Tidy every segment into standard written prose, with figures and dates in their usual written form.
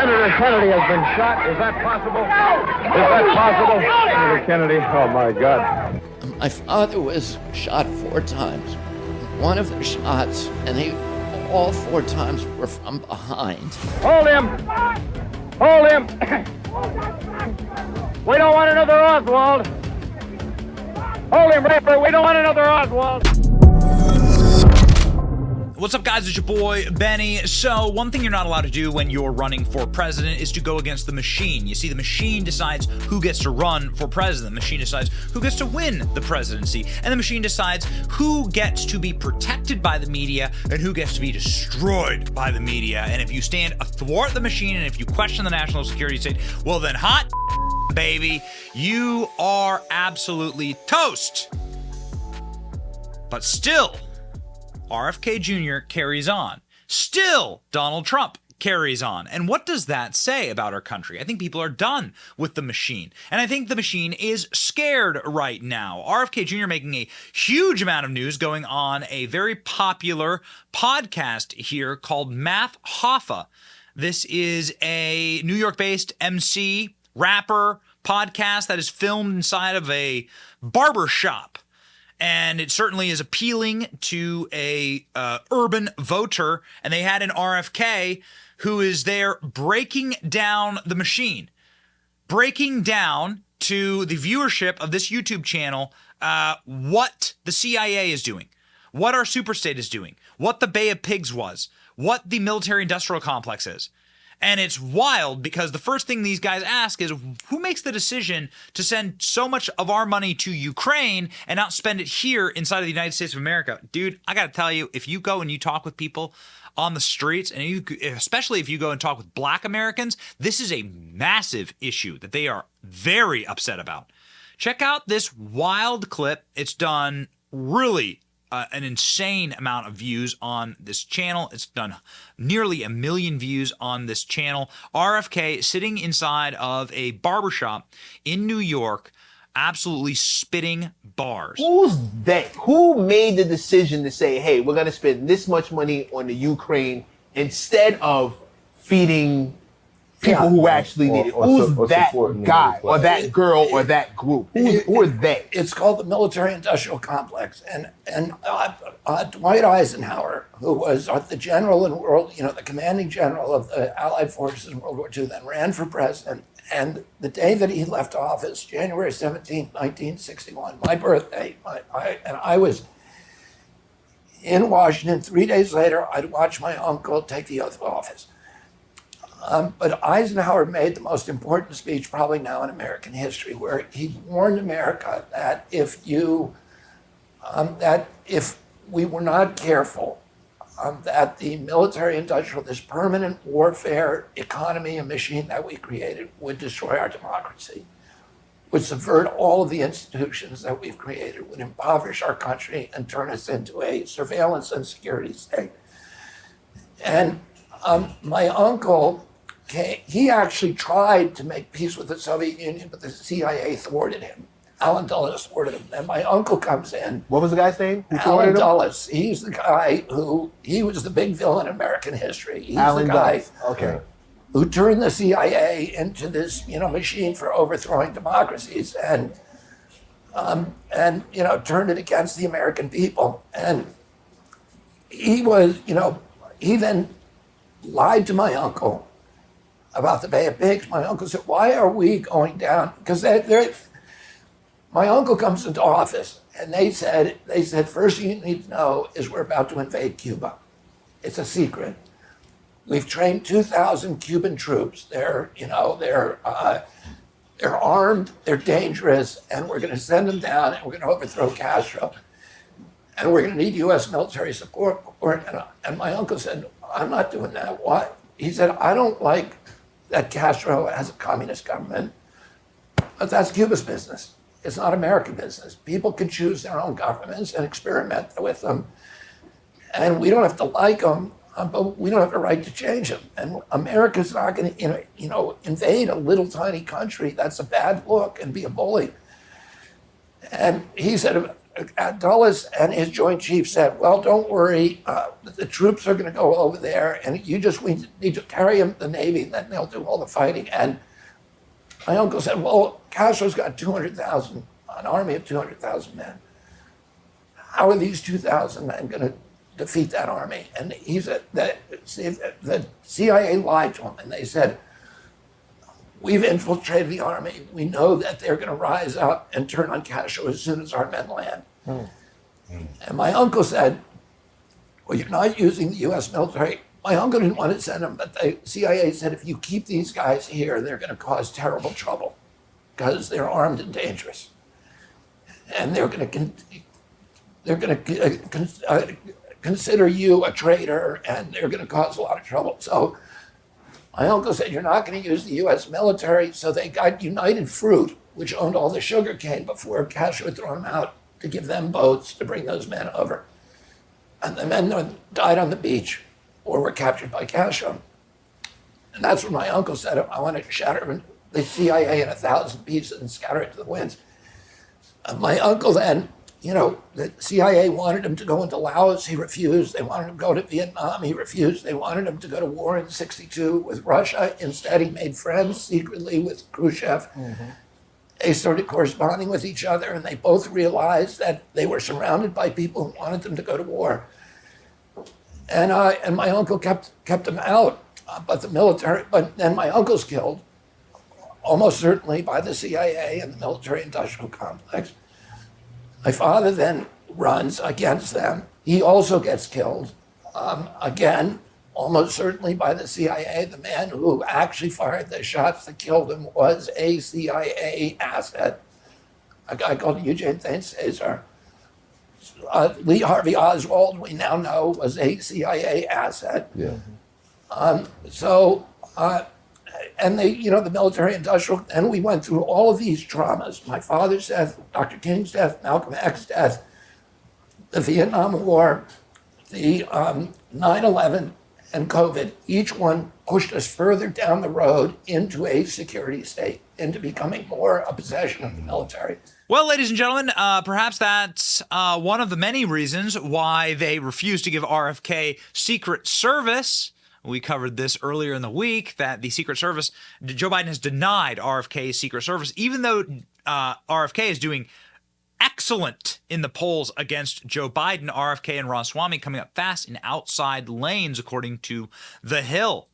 Senator Kennedy has been shot. Is that possible? Is that possible? Senator Kennedy, oh my God. My father was shot 4 times. One of the shots, and all 4 times were from behind. Hold him! Hold him! We don't want another Oswald! Hold him, Raper! We don't want another Oswald! What's up, guys? It's your boy, Benny. So, one thing you're not allowed to do when you're running for president is to go against the machine. You see, the machine decides who gets to run for president. The machine decides who gets to win the presidency. And the machine decides who gets to be protected by the media and who gets to be destroyed by the media. And if you stand athwart the machine and if you question the national security state, well then, hot baby, you are absolutely toast. But still, RFK Jr. carries on. Still, Donald Trump carries on. And what does that say about our country? I think people are done with the machine. And I think the machine is scared right now. RFK Jr. making a huge amount of news going on a very popular podcast here called Math Hoffa. This is a New York-based MC, rapper, podcast that is filmed inside of a barbershop. And it certainly is appealing to a urban voter. And they had an RFK who is there breaking down the machine, breaking down to the viewership of this YouTube channel what the CIA is doing, what our superstate is doing, what the Bay of Pigs was, what the military-industrial complex is. And it's wild because the first thing these guys ask is, who makes the decision to send so much of our money to Ukraine and not spend it here inside of the United States of America? Dude, I got to tell you, if you go and you talk with people on the streets, and especially if you go and talk with Black Americans, this is a massive issue that they are very upset about. Check out this wild clip. It's done really an insane amount of views on this channel. It's done nearly 1 million views on this channel. RFK sitting inside of a barbershop in New York, absolutely spitting bars. Who's they? Who made the decision to say, hey, we're going to spend this much money on the Ukraine instead of feeding people who actually need it? Who's that guy or that girl or that group? Who are they? It's called the military-industrial complex. And Dwight Eisenhower, who was the general in the commanding general of the Allied forces in World War II, then ran for president. And the day that he left office, January 17th, 1961, my birthday, I was in Washington. 3 days later, I'd watch my uncle take the oath of office. But Eisenhower made the most important speech probably now in American history, where he warned America that if we were not careful, that the military-industrial, this permanent warfare economy and machine that we created would destroy our democracy, would subvert all of the institutions that we've created, would impoverish our country and turn us into a surveillance and security state. And my uncle, he actually tried to make peace with the Soviet Union, but the CIA thwarted him. Alan Dulles thwarted him. And my uncle comes in. What was the guy's name? Alan Dulles. He's the guy he was the big villain in American history. He's Alan the guy Okay. who turned the CIA into this, machine for overthrowing democracies and turned it against the American people. And he was, he then lied to my uncle about the Bay of Pigs. My uncle said, why are we going down? Because my uncle comes into office and they said, first thing you need to know is we're about to invade Cuba. It's a secret. We've trained 2,000 Cuban troops. They're armed, they're dangerous, and we're going to send them down and we're going to overthrow Castro. And we're going to need U.S. military support. And my uncle said, I'm not doing that. Why? He said, I don't like that Castro has a communist government, but that's Cuba's business. It's not American business. People can choose their own governments and experiment with them. And we don't have to like them, but we don't have the right to change them. And America's not going to, invade a little tiny country. That's a bad look and be a bully. And he said, Dulles and his Joint Chiefs said, well, don't worry, the troops are going to go over there, and we need to carry them to the Navy, and then they'll do all the fighting. And my uncle said, well, Castro's got 200,000, an army of 200,000 men. How are these 2,000 men going to defeat that army? And he said that the CIA lied to him, and they said, we've infiltrated the army. We know that they're going to rise up and turn on Castro as soon as our men land. And my uncle said, well, you're not using the U.S. military. My uncle didn't want to send them, but the CIA said, if you keep these guys here, they're going to cause terrible trouble because they're armed and dangerous. And they're going to consider you a traitor, and they're going to cause a lot of trouble. So my uncle said, you're not going to use the U.S. military. So they got United Fruit, which owned all the sugar cane before Castro had thrown them out, to give them boats to bring those men over. And the men died on the beach or were captured by Castro. And that's when my uncle said, I want to shatter the CIA in 1,000 pieces and scatter it to the winds. And my uncle then, the CIA wanted him to go into Laos. He refused. They wanted him to go to Vietnam. He refused. They wanted him to go to war in '62 with Russia. Instead, he made friends secretly with Khrushchev. They started corresponding with each other, and they both realized that they were surrounded by people who wanted them to go to war. And my uncle kept them out, but then my uncle's killed, almost certainly by the CIA and the military-industrial complex. My father then runs against them. He also gets killed, again, almost certainly by the CIA. The man who actually fired the shots that killed him was a CIA asset, a guy called Eugene Caesar. Lee Harvey Oswald, we now know, was a CIA asset. Yeah. And the military-industrial, and we went through all of these traumas. My father's death, Dr. King's death, Malcolm X's death, the Vietnam War, the 9/11, and COVID. Each one pushed us further down the road into a security state, into becoming more a possession of the military. Well, ladies and gentlemen, perhaps that's one of the many reasons why they refused to give RFK Secret Service. We covered this earlier in the week, that the Secret Service, Joe Biden has denied RFK's Secret Service, even though RFK is doing excellent in the polls against Joe Biden. RFK and Ramaswamy coming up fast in outside lanes, according to The Hill.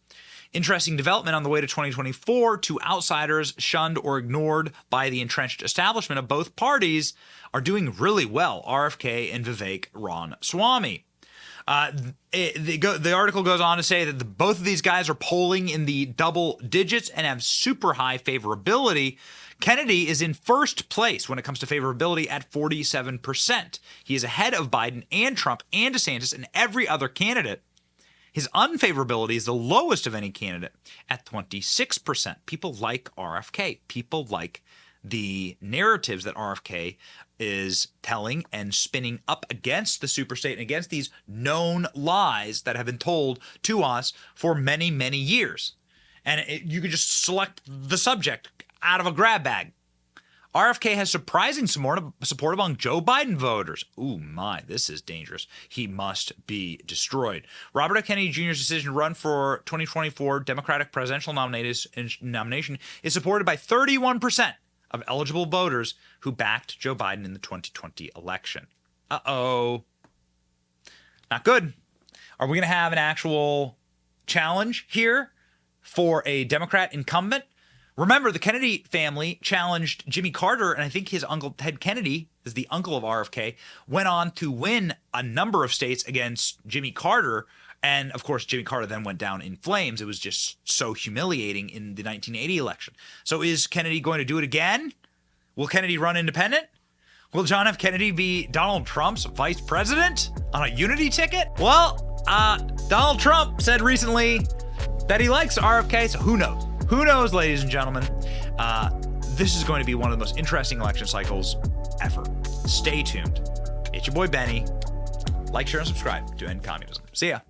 Interesting development on the way to 2024. Two outsiders shunned or ignored by the entrenched establishment of both parties are doing really well, RFK and Vivek Ramaswamy. The article goes on to say that both of these guys are polling in the double digits and have super high favorability. Kennedy is in first place when it comes to favorability at 47%. He is ahead of Biden and Trump and DeSantis and every other candidate. His unfavorability is the lowest of any candidate at 26%. People like RFK. People like the narratives that RFK is telling and spinning up against the superstate and against these known lies that have been told to us for many, many years. And you could just select the subject out of a grab bag. RFK has surprising support among Joe Biden voters. Ooh, my, this is dangerous. He must be destroyed. Robert F. Kennedy Jr.'s decision to run for 2024 Democratic presidential nomination is supported by 31% of eligible voters who backed Joe Biden in the 2020 election. Uh-oh. Not good. Are we going to have an actual challenge here for a Democrat incumbent? Remember, the Kennedy family challenged Jimmy Carter, and I think his uncle Ted Kennedy, is the uncle of RFK, went on to win a number of states against Jimmy Carter. And, of course, Jimmy Carter then went down in flames. It was just so humiliating in the 1980 election. So is Kennedy going to do it again? Will Kennedy run independent? Will John F. Kennedy be Donald Trump's vice president on a unity ticket? Well, Donald Trump said recently that he likes RFK, so who knows? Who knows, ladies and gentlemen? This is going to be one of the most interesting election cycles ever. Stay tuned. It's your boy Benny. Like, share, and subscribe to End Communism. See ya.